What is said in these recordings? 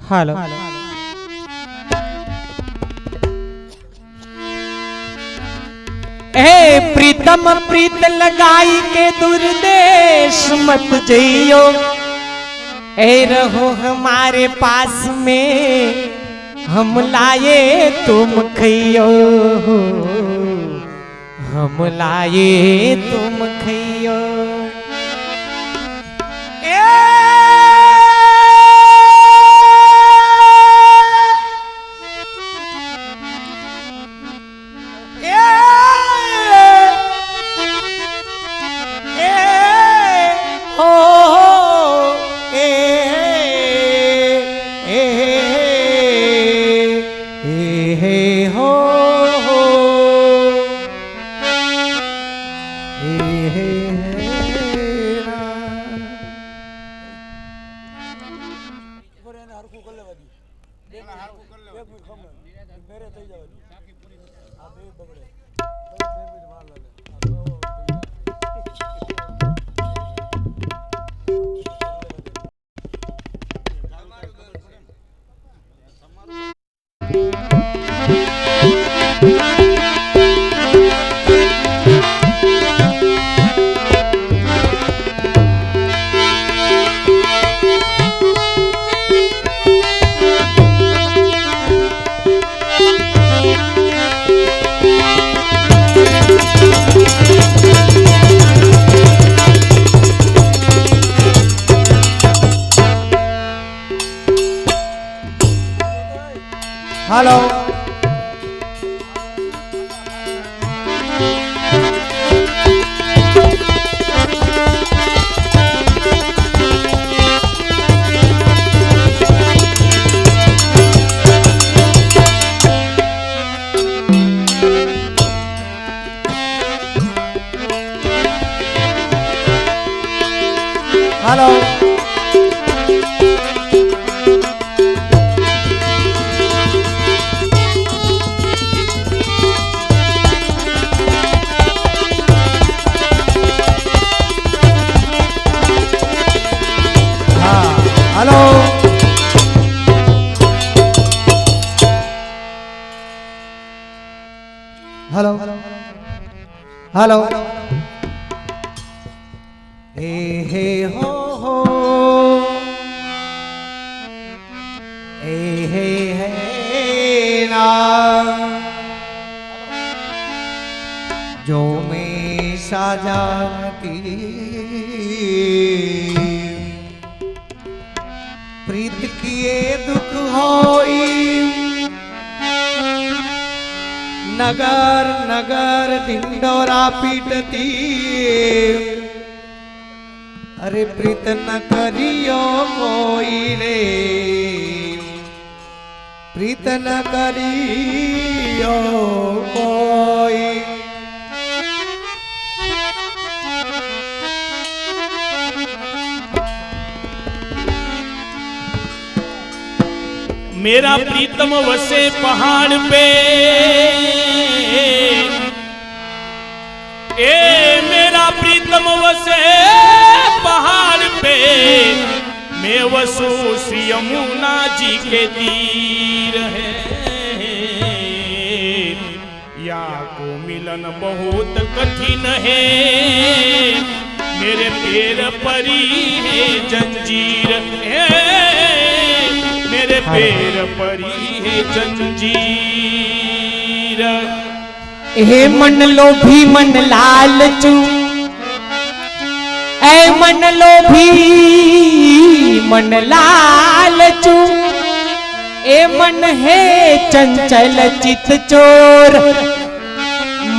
Hello ए प्रीतम प्रीत लगाई के दुर्देश मत जइयो, ए रहो हमारे पास में हम लाए तुम खइयो, हम लाए तुम खइयो। Hello hello hello hello hello हे हो हे ना जो में साजाती प्रीत किए दुख होई नगर नगर ढिंडोरा पीटती, अरे प्रीत न करियो कोई रे, प्रीत न करियो कोई। मेरा प्रीतम वसे पहाड़ पे, ए मेरा प्रीतम वसे पहाड़ पे, मैं वसु श्री यमुना जी के तीर है। या को मिलन बहुत कठिन है, मेरे पैर परी है जंजीर है, मेरे पैर परी है जंजीर। हे मन लोभी मन लालचू, ऐ मन लोभी मन लालचू, ए मन है चंचल चित चोर,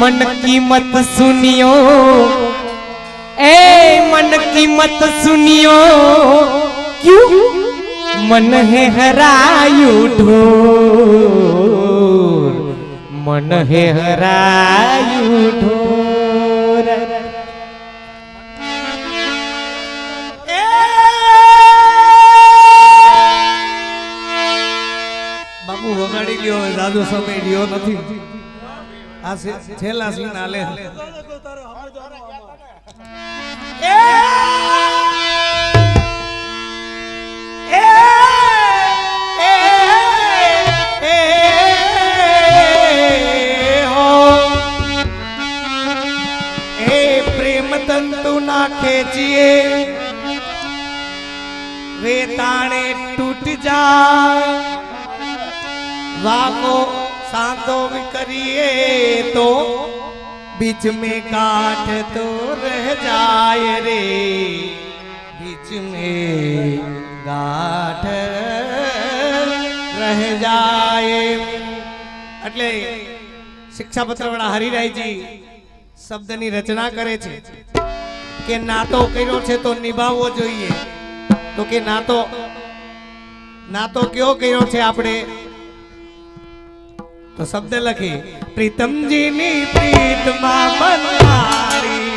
मन की मत सुनियो, ए मन की मत सुनियो, क्यों मन है हरायु ढोर, मन है हरायु ढोर। બાપુ વગાડી લ્યો, જાદુ સમય લ્યો નથી, આ છેલ્લા સીન આલે खेचिए वे ताने टूट जा वाको सांतो भी करिए तो बीच में काट तो रह जाए रे बीच में गाठ रह जाए એટલે શિક્ષાપત્ર વાળા હરિરાયજી શબ્દની રચના કરે છે કે નાતો કર્યો છે તો નિભાવવો જોઈએ તો કે નાતો કયો કર્યો છે આપણે તો શબ્દ લખી પ્રીતમજીની પ્રીતમાં બંધાણી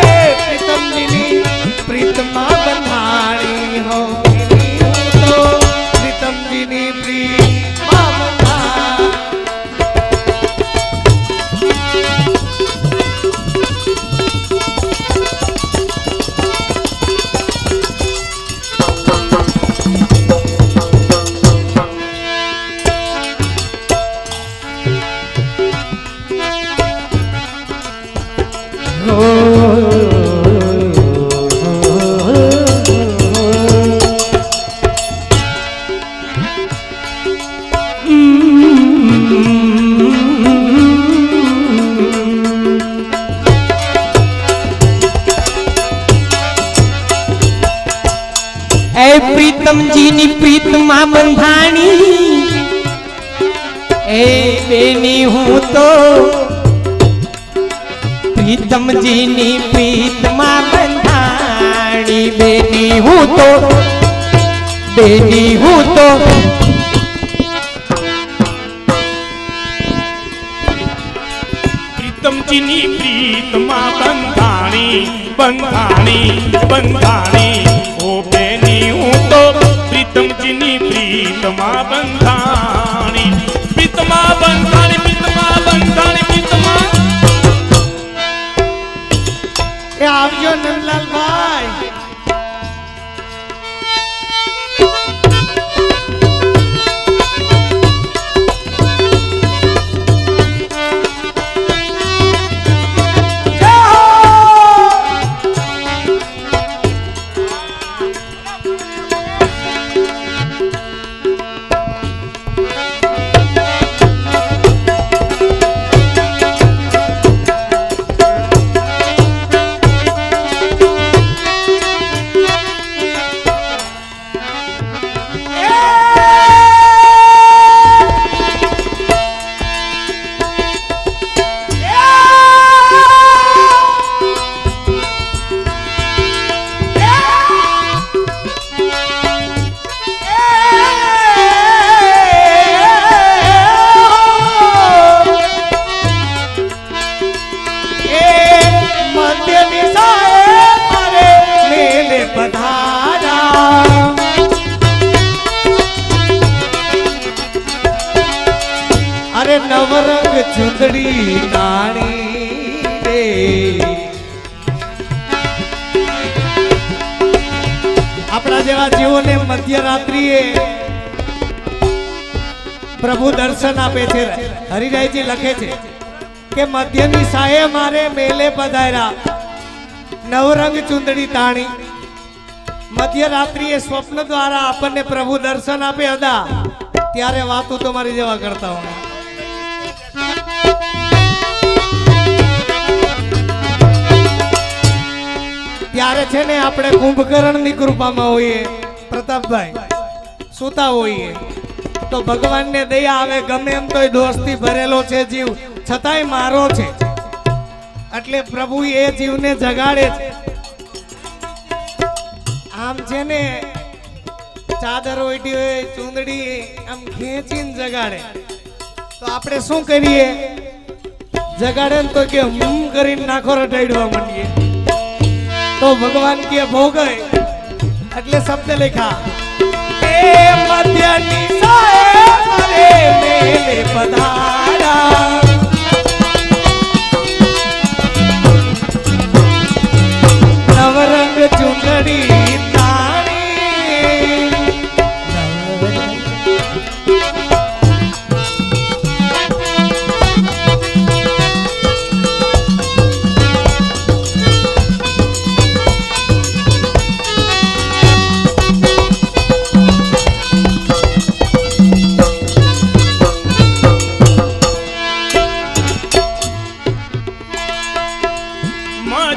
પ્રીતમજીની પ્રીતમાં બંધાણી હો તો પ્રીતમજીની પ્રીતમાં બંધાણી प्रीतम जी नी प्रीत मां बंधाणी ए बेनी हूँ तो प्रीतम जी नी प्रीत मां बंधाणी बेनी हूँ तो प्रीतम जी नी प्रीत मां बंधाणी बंधाणी बंधाणी ओ बेनी हूँ तो प्रीतम जी नी प्रीत मां बंधाणी प्रीत मां बंधाणी प्रीत मां बंधाणी प्रीत मां એ આવજો નંદલાલ ભાઈ અરે નવરંગ ચુંદડી તાણી રે આપણા જેવા જીવોને મધ્યરાત્રિએ પ્રભુ દર્શન આપે છે હરિરાયજી લખે છે કે મધ્યની સાએ મારે મેલે પધાર્યા નવરંગ ચુંદડી તાણી મધ્યરાત્રિએ સ્વપ્ન દ્વારા આપણને પ્રભુ દર્શન આપે હતા ત્યારે વાતો તમારી જેવા કરતા હોય ત્યારે છે ને આપણે કુંભકર્ણની કૃપામાં હોઈએ પ્રતાપભાઈ સુતા હોઈએ તો ભગવાનને દયા આવે ગમે એમ તોય દોસ્તી ભરેલો છે જીવ છતાંય મારો છે એટલે પ્રભુ એ જીવને જગાડે છે આમ છે ને ચાદર ઓઢી હોય ચૂંદડી આમ ખેંચીને જગાડે તો આપણે શું કરીએ જગાડે ને તો કે હમ કરીને નાખો રટાડવા માંડીએ તો ભગવાન કે ભોગય એટલે શબ્દ લખા એ મધ્યની સાએ મારે મેલે પધારા નવરંગ ચુંદડી તાણી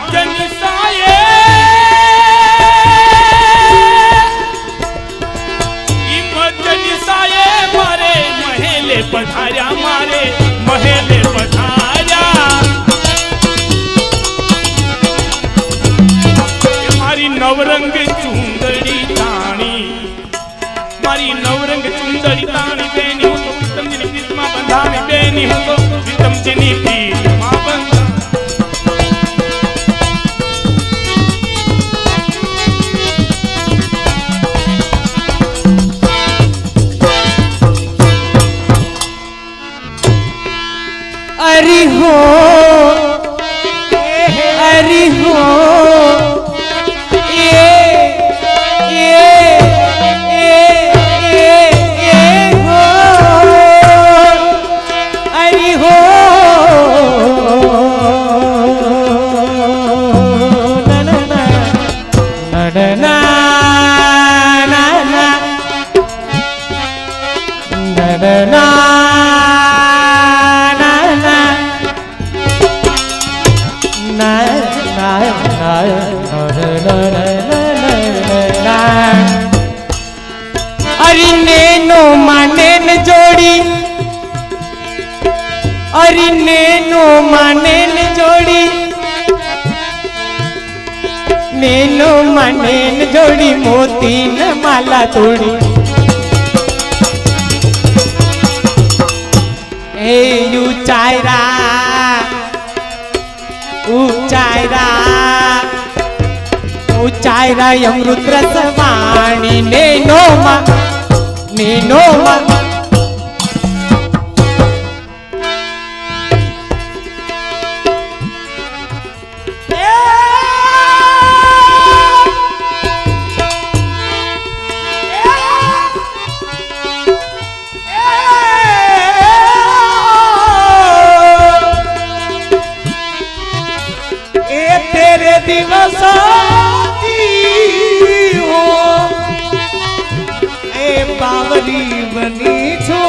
મજની સાયે ઈ મજની સાયે મારે મહેલે પધાર્યા મારે મહેલે પધાર્યા એ મારી નવરંગ ચુંદડી તાણી મારી નવરંગ ચુંદડી તાણી બેની હું તો પ્રીતમજીની પ્રીતમાં બંધાણી બેની હું તો પ્રીતમજીની પ્રીતમાં બંધાણી अरे हो अरे हो हो अरे हो ना ना ना ना ना ना ना अरे नैनो मानेन जोड़ी अरे नैनो मानेन जोड़ी नैनो मानेन जोड़ी मोती न माला तोड़ी ए यू चायरा ऊंचाईरा अमृत रसवाणी नैनो मा तेरे दिवसाती हो ए बावरी बनी छो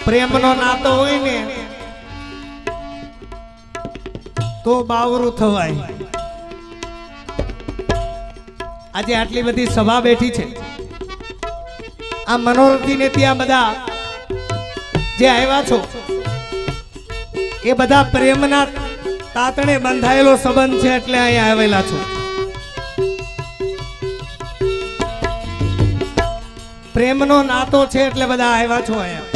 प्रेम नो नातो होय ने तो बावरू थवाय આજે આટલી બધી સભા બેઠી છે આ મનોરથી ને ત્યાં બધા જે આવ્યા છો એ બધા પ્રેમના તાતણે બંધાયેલો સંબંધ છે એટલે અહીંયા આવેલા છો પ્રેમનો નાતો છે એટલે બધા આવ્યા છો અહીંયા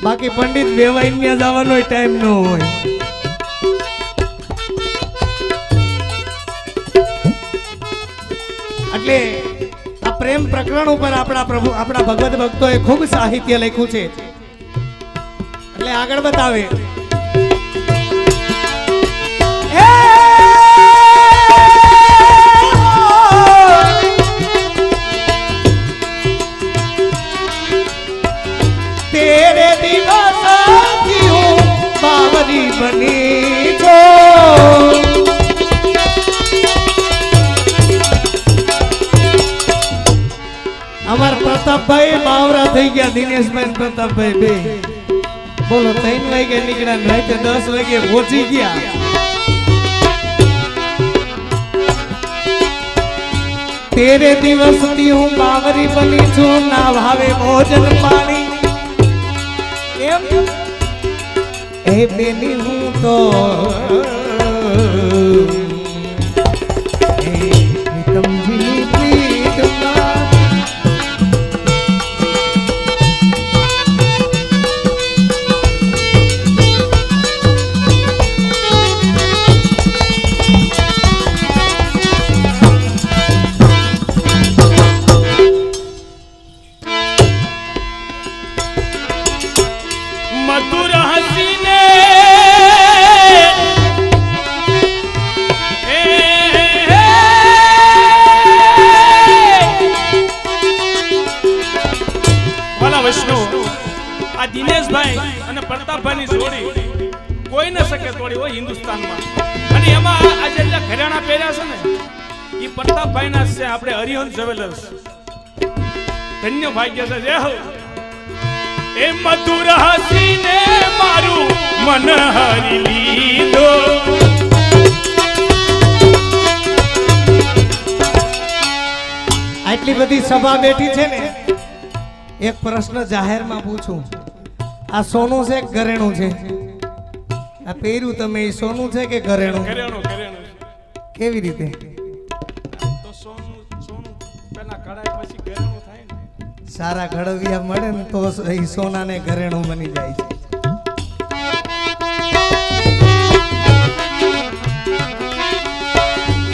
બાકી પંડિત વેવાઈને જવાનો ટાઈમ ન હોય એટલે આ પ્રેમ પ્રકરણ ઉપર આપણા પ્રભુ આપણા ભગવત ભક્તોએ ખૂબ સાહિત્ય લખ્યું છે એટલે આગળ બતાવે तेरे दिवसाती हूँ बावरी बनी छो अमर प्रताप भाई बावरा થઈ ગયા દિનેશભાઈ પ્રતાપભાઈ બે બોલો 3 વાગે નીકળ્યા રાતે 10 વાગે પહોંચી ગયા तेरे दिवसती हूँ बावरी बनी छू ना भावे भोजन पानी एम ए बेनी हूँ तो प्रीतमजी प्रीतमा मधुर हसीने વાલા વૈષ્ણવ આ દિનેશભાઈ અને પ્રતાપભાઈની જોડી કોઈ ન શકે તોડી હોય હિન્દુસ્તાનમાં અને એમાં આજે જે ઘરેણા પહેર્યા છે ને એ પ્રતાપભાઈના છે આપણે હરિહંસ જ્વેલર્સ ધન્ય ભાગ્ય છે જય હો એ મધુર હસીને મારું મન હરી લીધો આટલી બધી સભા બેઠી છે ને એક પ્રશ્ન જાહેરમાં પૂછું આ સોનું છે કે ઘરેણું છે આ પહેર્યું તમે એ સોનું છે કે ઘરેણું કરેણું કરેણું કેવી રીતે તો સોનું સોનું પેલા કડાઈ પછી કરેણું થાય ને સારા ઘડવિયા મળે ને તો એ સોનાને ઘરેણું બની જાય છે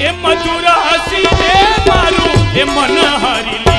એ મધુર હસીને મારું એ મન હરી